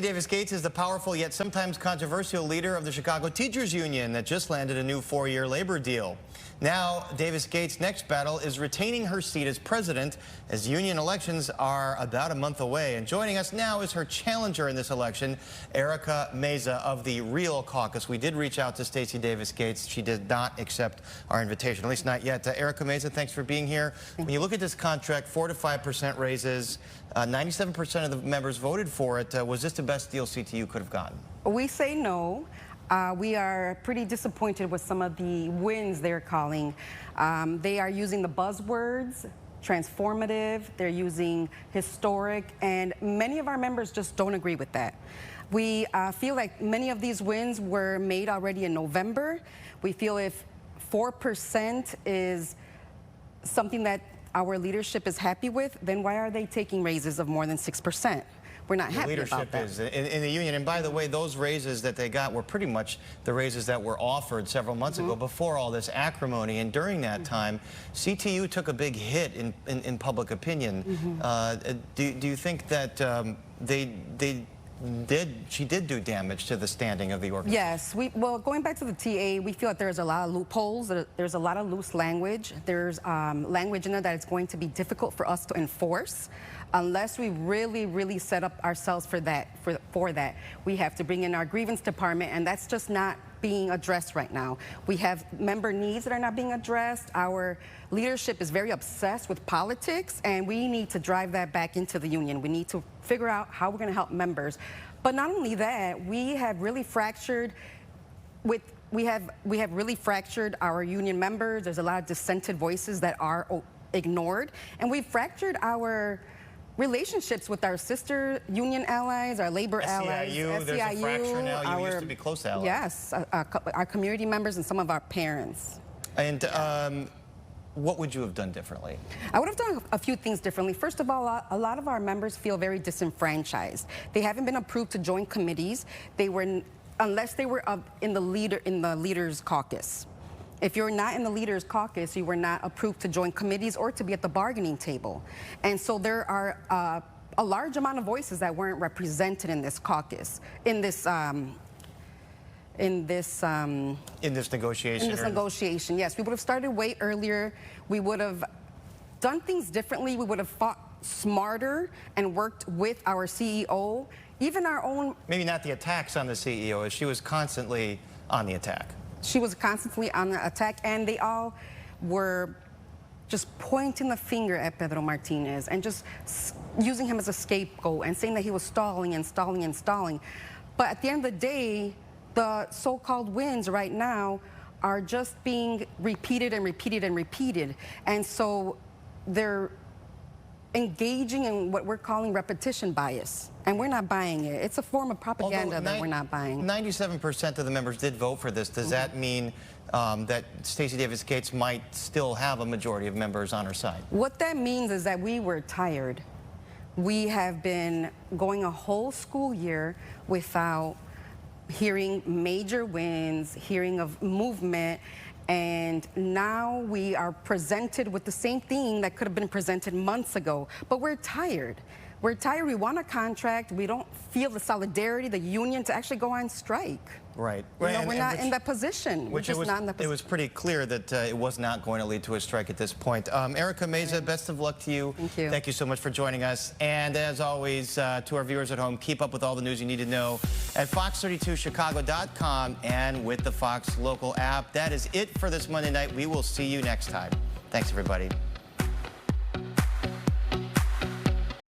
Davis Gates is the powerful yet sometimes controversial leader of the Chicago Teachers Union that just landed a new 4-year labor deal. Now, Davis Gates' next battle is retaining her seat as president, as union elections are about a month away. And joining us now is her challenger in this election, Erika Meza of the real Caucus. We did reach out to Stacy Davis Gates. She did not accept our invitation, at least not yet. Erika Meza, thanks for being here. When you look at this contract, 4 to 5% raises, 97% of the members voted for it. Was this the best deal CTU could have gotten? We say no. We are pretty disappointed with some of the wins they're calling. They are using the buzzwords, transformative, they're using historic, and many of our members just don't agree with that. We feel like many of these wins were made already in November. We feel if 4% is something that our leadership is happy with, then why are they taking raises of more than 6%? We're not happy about that. Leadership is in the union. And by the way, those raises that they got were pretty much the raises that were offered several months ago before all this acrimony. And during that time, CTU took a big hit in public opinion. Do you think that she did do damage to the standing of the organization? Yes. Well, going back to the TA, we feel that there's a lot of loopholes. There's a lot of loose language. There's language in there that it's going to be difficult for us to enforce unless we really set up ourselves for that. We have to bring in our grievance department, and that's just not being addressed right now. We have member needs that are not being addressed. Our leadership is very obsessed with politics, and we need to drive that back into the union. We need to figure out how we're going to help members. But not only that, we have really fractured really fractured our union members. There's a lot of dissented voices that are ignored, and we've fractured our relationships with our sister union allies, our labor allies. There's a fracture now. You used to be close allies. Yes, our community members and some of our parents. And what would you have done differently? I would have done a few things differently. First of all, a lot of our members feel very disenfranchised. They haven't been approved to join committees. Unless they were in the leaders caucus. If you're not in the leaders caucus, you were not approved to join committees or to be at the bargaining table. And so there are a large amount of voices that weren't represented in this caucus, in this negotiation. Yes, we would have started way earlier. We would have done things differently. We would have fought smarter and worked with our CEO, even our own. Maybe not the attacks on the CEO, as she was constantly on the attack. She was constantly on the attack, and they all were just pointing the finger at Pedro Martinez and just using him as a scapegoat and saying that he was stalling and stalling and stalling. But at the end of the day, the so-called wins right now are just being repeated and repeated and repeated. And so they're engaging in what we're calling repetition bias, and we're not buying it. It's a form of propaganda that we're not buying. 97% of the members did vote for this. Does that mean that Stacy Davis Gates might still have a majority of members on her side? What that means is that we were tired. We have been going a whole school year without hearing major wins, hearing of movement, and now we are presented with the same thing that could have been presented months ago. But we're tired. We're tired. We want a contract. We don't feel the solidarity, the union, to actually go on strike. Right. We're not in that position. It was pretty clear that it was not going to lead to a strike at this point. Erika Meza, best of luck to you. Thank you. Thank you so much for joining us. And as always, to our viewers at home, keep up with all the news you need to know at fox32chicago.com and with the Fox local app. That is it for this Monday night. We will see you next time. Thanks, everybody.